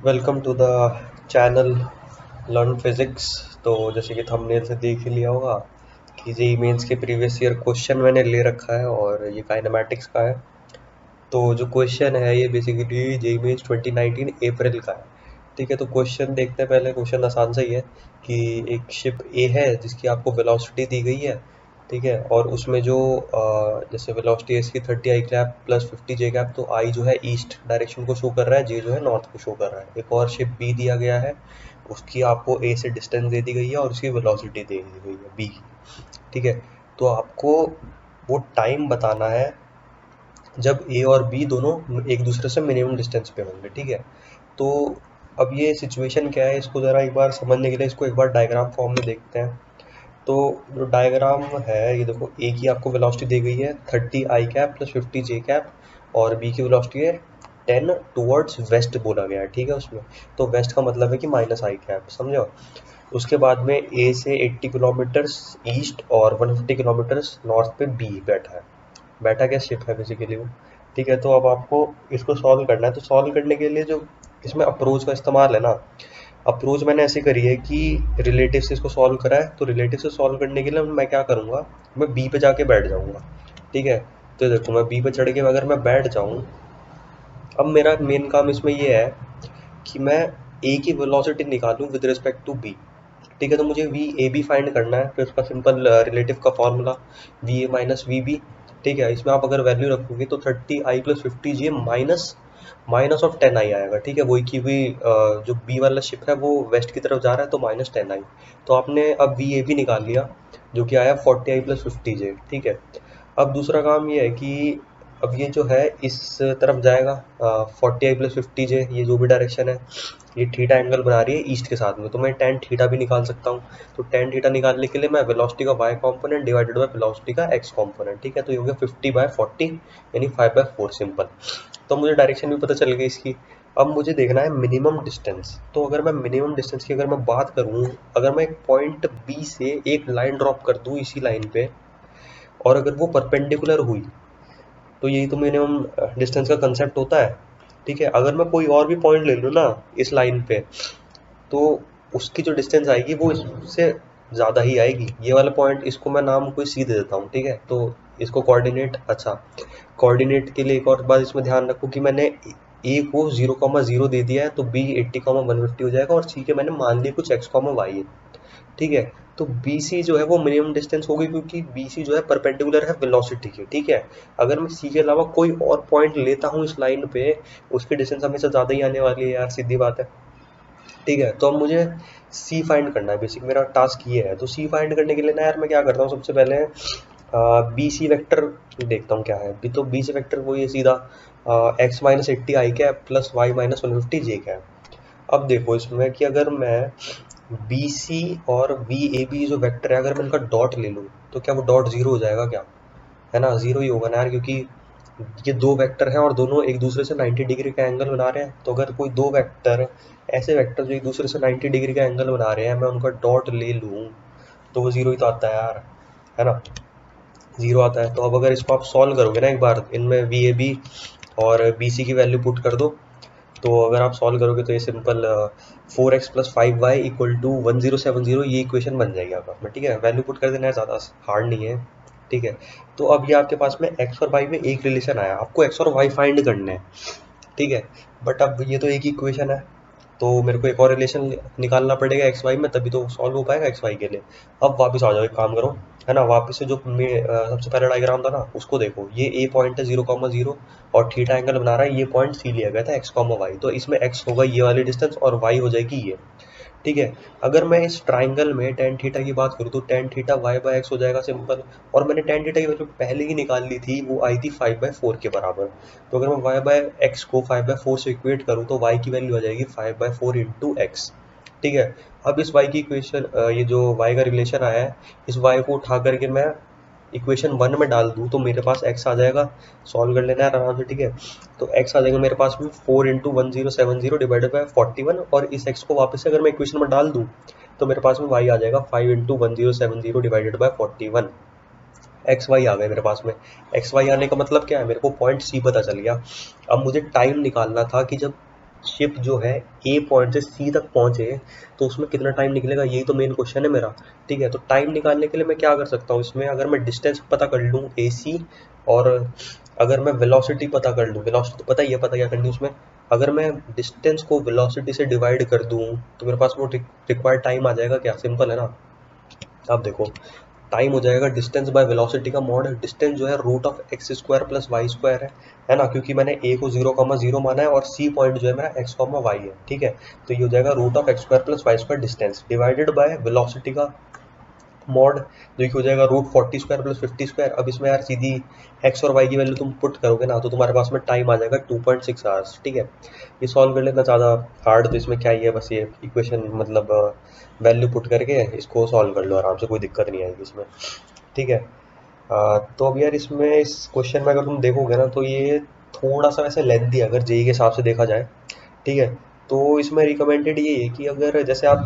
Welcome to the channel learn physics. तो जैसे कि थंबनेल से देख ही लिया होगा कि जेईई मेंस के प्रीवियस ईयर क्वेश्चन मैंने ले रखा है और ये काइनेमैटिक्स का है। तो जो क्वेश्चन है ये बेसिकली जेईई मेंस 2019 अप्रैल का है। ठीक है, तो क्वेश्चन देखते हैं। पहले क्वेश्चन आसान सा ही है कि एक शिप ए है जिसकी आपको वेलोसिटी दी गई है। ठीक है, और उसमें जो जैसे वेलोसिटी है इसकी 30 आई कैप प्लस 50 जे कैप, तो आई जो है ईस्ट डायरेक्शन को शो कर रहा है, जे जो है नॉर्थ को शो कर रहा है। एक और शिप बी दिया गया है, उसकी आपको ए से डिस्टेंस दे दी गई है और उसकी वेलोसिटी दे दी गई है बी। ठीक है, तो आपको वो टाइम बताना है जब ए और बी दोनों एक दूसरे से मिनिमम डिस्टेंस पे होंगे। ठीक है, तो अब ये सिचुएशन क्या है, इसको ज़रा एक बार समझने के लिए इसको एक बार डायग्राम फॉर्म में देखते हैं। तो जो डायग्राम है ये देखो, ए की आपको वेलोसिटी दी गई है 30 आई कैप प्लस 50 जे कैप, और बी की वेलोसिटी है 10 टुवर्ड्स वेस्ट बोला गया है। ठीक है, उसमें तो वेस्ट का मतलब है कि माइनस आई कैप, समझो। उसके बाद में ए से 80 किलोमीटर्स ईस्ट और 150 किलोमीटर्स नॉर्थ पे बी बैठा है। बैठा क्या, शिप है बेसिकली वो। ठीक है, तो अब आपको इसको सॉल्व करना है। तो सॉल्व करने के लिए जो इसमें अप्रोच का इस्तेमाल है ना, अप्रोच मैंने ऐसे करी है कि रिलेटिव से इसको सॉल्व करा है। तो रिलेटिव से सॉल्व करने के लिए मैं क्या करूँगा, मैं बी पे जाके बैठ जाऊँगा। ठीक है, तो देखो मैं बी पे चढ़ के अगर मैं बैठ जाऊँ, अब मेरा मेन काम इसमें ये है कि मैं ए की वेलोसिटी निकालूं विद रिस्पेक्ट टू बी। ठीक है, तो मुझे वी ए बी फाइंड करना है। फिर उसका सिंपल रिलेटिव का formula V A minus V B. ठीक है, इसमें आप अगर वैल्यू रखोगे तो 30 i plus 50 j minus minus of 10 i आएगा। ठीक है, वही की हुई जो बी वाला शिप है वो वेस्ट की तरफ जा रहा है, तो माइनस 10 आई। तो आपने अब वी ए बी निकाल लिया जो कि आया 40 आई प्लस 50 जे। ठीक है, अब दूसरा काम ये है कि अब ये जो है इस तरफ जाएगा 40 आई प्लस 50 जे, ये जो भी डायरेक्शन है ये थीटा एंगल बना रही है ईस्ट के साथ में, तो मैं टेन थीटा भी निकाल सकता हूँ। तो टेन थीटा निकालने के लिए मैं वेलोसिटी का Y component divided by velocity का एक्स कॉम्पोनेंट। ठीक है, तो ये हो गया 50/40 यानी 5/4 सिंपल। तो मुझे डायरेक्शन भी पता चल गई इसकी। अब मुझे देखना है मिनिमम डिस्टेंस। तो अगर मैं मिनिमम डिस्टेंस की अगर मैं बात करूँ, अगर मैं एक पॉइंट बी से एक लाइन ड्रॉप कर दूँ इसी लाइन पे, और अगर वो परपेंडिकुलर हुई, तो यही तो मिनिमम डिस्टेंस का कंसेप्ट होता है। ठीक है, अगर मैं कोई और भी पॉइंट ले लूँ ना इस लाइन पे, तो उसकी जो डिस्टेंस आएगी वो इससे ज़्यादा ही आएगी। ये वाला पॉइंट, इसको मैं नाम कोई सी दे देता हूँ। ठीक है, तो इसको कोऑर्डिनेट, अच्छा, कोऑर्डिनेट के लिए एक और बात इसमें ध्यान रखो कि मैंने ए को 0,0 दे दिया है, तो बी 80,150 हो जाएगा, और सी के मैंने मान लिया कुछ x, y है। ठीक है, तो बी सी जो है वो मिनिमम डिस्टेंस होगी, क्योंकि बी सी जो है परपेंडिकुलर है वेलोसिटी के। ठीक है, अगर मैं सी के अलावा कोई और पॉइंट लेता हूँ इस लाइन पे, उसकी डिस्टेंस हमेशा ज़्यादा ही आने वाली है यार, सीधी बात है। ठीक है, तो अब मुझे सी फाइंड करना है, बेसिक मेरा टास्क ये है। तो सी फाइंड करने के लिए ना यार मैं क्या करता हूँ, सबसे पहले बी सी वैक्टर देखता हूँ क्या है। बी तो बी सी वैक्टर वही है सीधा, एक्स माइनस 80 आई कैप प्लस वाई माइनस 150 जे कैप। अब देखो इसमें कि अगर मैं बी सी और वी ए बी जो वेक्टर है, अगर मैं इनका डॉट ले लूँ, तो क्या वो डॉट जीरो हो जाएगा क्या? है ना, जीरो ही होगा ना यार, क्योंकि ये दो वेक्टर हैं और दोनों एक दूसरे से 90 डिग्री का एंगल बना रहे हैं। तो अगर कोई दो वेक्टर, ऐसे वेक्टर जो एक दूसरे से 90 डिग्री का एंगल बना रहे हैं, मैं उनका डॉट ले लूँ, तो वो जीरो ही तो आता है यार, है ना, जीरो आता है। तो अब अगर इसको आप सॉल्व करोगे ना एक बार, इनमें वी ए बी और बी सी की वैल्यू पुट कर दो, तो अगर आप सॉल्व करोगे तो ये simple 4x plus 5y equal to 1070, ये इक्वेशन बन जाएगी आपके पास में। ठीक है, वैल्यू पुट कर देना है, ज़्यादा हार्ड नहीं है। ठीक है, तो अब ये आपके पास में x और y में एक रिलेशन आया, आपको x और y फाइंड करने हैं। ठीक है, बट अब ये तो एक ही इक्वेशन है, तो मेरे को एक और रिलेशन निकालना पड़ेगा एक्स वाई में, तभी तो सॉल्व हो पाएगा एक्स वाई के लिए। अब वापस आ जाओ, एक काम करो, है ना, वापस से जो सबसे पहला डायग्राम था ना उसको देखो। ये ए पॉइंट है 0,0 और थीटा एंगल बना रहा है, ये पॉइंट सी लिया गया था x, y, तो इसमें x होगा ये वाली डिस्टेंस और y हो जाएगी ये। ठीक है, अगर मैं इस ट्राइंगल में टेन थीटा की बात करूँ, तो tan theta Y by X हो जाएगा सिंपल। और मैंने टेन थीटा की वैल्यू पहले ही निकाल ली थी, वो आई थी 5/4 के बराबर। तो अगर मैं वाई बाय एक्स को 5/4 से इक्वेट करूँ, तो वाई की वैल्यू आ जाएगी 5/4 इंटू एक्स। ठीक है, अब इस वाई की इक्वेशन, ये जो वाई का रिलेशन आया है, इस वाई को उठा करके मैं इक्वेशन वन में डाल दूँ, तो मेरे पास एक्स आ जाएगा। सॉल्व कर लेना है आराम से। ठीक है, तो एक्स आ जाएगा मेरे पास में 4 इंटू 1070 डिवाइडेड बाई 41, और इस एक्स को वापस से अगर मैं इक्वेशन में डाल दूँ, तो मेरे पास में वाई आ जाएगा 5 into 1070 divided by 41। X Y आ गए मेरे पास में। एक्स वाई आने का मतलब क्या है, मेरे को पॉइंट सी पता चल गया। अब मुझे टाइम निकालना था कि जब शिप जो है ए पॉइंट से सी तक पहुंचे तो उसमें कितना टाइम निकलेगा, यही तो मेन क्वेश्चन है मेरा। ठीक है, तो टाइम निकालने के लिए मैं क्या कर सकता हूँ इसमें, अगर मैं डिस्टेंस पता कर लूँ ए सी, और अगर मैं वेलोसिटी पता कर लूँ, वेलोसिटी तो पता ही है, पता क्या करनी है उसमें, अगर मैं डिस्टेंस को वेलोसिटी से डिवाइड कर दूँ तो मेरे पास वो रिक्वायर्ड टाइम आ जाएगा, क्या सिंपल है ना। अब देखो, टाइम हो जाएगा डिस्टेंस बाय वेलोसिटी का मॉड। डिस्टेंस जो है root of X square plus Y square है ना, क्योंकि मैंने ए को 0,0 माना है और सी पॉइंट जो है मेरा एक्स कॉमा वाई है। ठीक है, तो ये हो जाएगा root of X square plus Y square distance divided by velocity का मॉड, जो कि हो जाएगा रूट 40 स्क्वायर प्लस 50 स्क्वायर। अब इसमें यार सीधी एक्स और वाई की वैल्यू तुम पुट करोगे ना, तो तुम्हारे पास में टाइम आ जाएगा 2.6 आवर्स। ठीक है, ये सॉल्व कर लेना, ज़्यादा हार्ड तो इसमें क्या ही है, बस ये इक्वेशन मतलब वैल्यू पुट करके इसको सॉल्व कर लो आराम से, कोई दिक्कत नहीं आएगी इसमें। ठीक है, तो अब यार इसमें इस क्वेश्चन में अगर तुम देखोगे ना तो ये थोड़ा सा वैसे लेंथी है अगर जेई के हिसाब से देखा जाए। ठीक है, तो इसमें रिकमेंडेड ये है कि अगर जैसे आप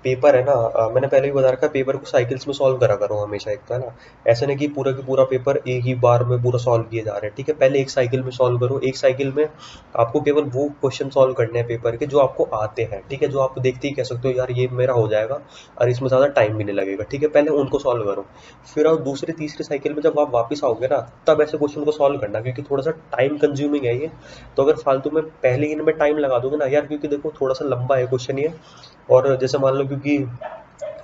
पेपर है ना, मैंने पहले भी बता रखा है, पेपर को साइकिल्स में सॉल्व करा करो हमेशा, एक तो है ना, ऐसे नहीं कि पूरा की पूरा पेपर एक ही बार में पूरा सॉल्व किए जा रहे हैं। ठीक है, पहले एक साइकिल में सॉल्व करो, एक साइकिल में आपको केवल वो क्वेश्चन सॉल्व करने हैं पेपर के जो आपको आते हैं। ठीक है, जो आप देखते ही कह सकते हो यार ये मेरा हो जाएगा और इसमें ज़्यादा टाइम भी नहीं लगेगा। ठीक है, पहले उनको सॉल्व करो, फिर आप दूसरी तीसरी साइकिल में जब आप वापस आओगे ना, तब ऐसे क्वेश्चन को सॉल्व करना, क्योंकि थोड़ा सा टाइम कंज्यूमिंग है ये। तो अगर फालतू में पहले ही इनमें टाइम लगा दोगे ना यार, क्योंकि देखो थोड़ा सा लंबा है क्वेश्चन ये, और जैसे मान लो क्योंकि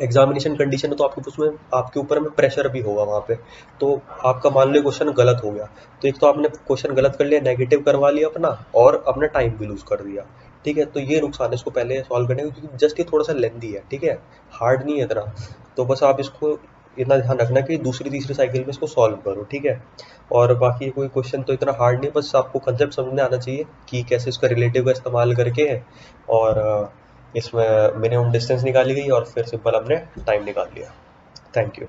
एग्जामिनेशन कंडीशन है तो आपके उसमें आपके ऊपर में प्रेशर भी होगा वहाँ पे, तो आपका मान लो क्वेश्चन गलत हो गया, तो एक तो आपने क्वेश्चन गलत कर लिया, नेगेटिव करवा लिया अपना, और अपना टाइम भी लूज कर दिया। ठीक है, तो ये नुकसान है इसको पहले सॉल्व करने का, क्योंकि जस्ट ये थोड़ा सा लेंदी है। ठीक है, हार्ड नहीं है इतना, तो बस आप इसको इतना ध्यान रखना कि दूसरी तीसरी साइकिल में इसको सॉल्व करो। ठीक है, और बाकी कोई क्वेश्चन तो इतना हार्ड नहीं है, बस आपको कंसेप्ट समझ में आना चाहिए कि कैसे इसका रिलेटिव का इस्तेमाल करके है, और इसमें मिनिमम डिस्टेंस निकाली गई और फिर सिंपल हमने टाइम निकाल लिया। Thank you.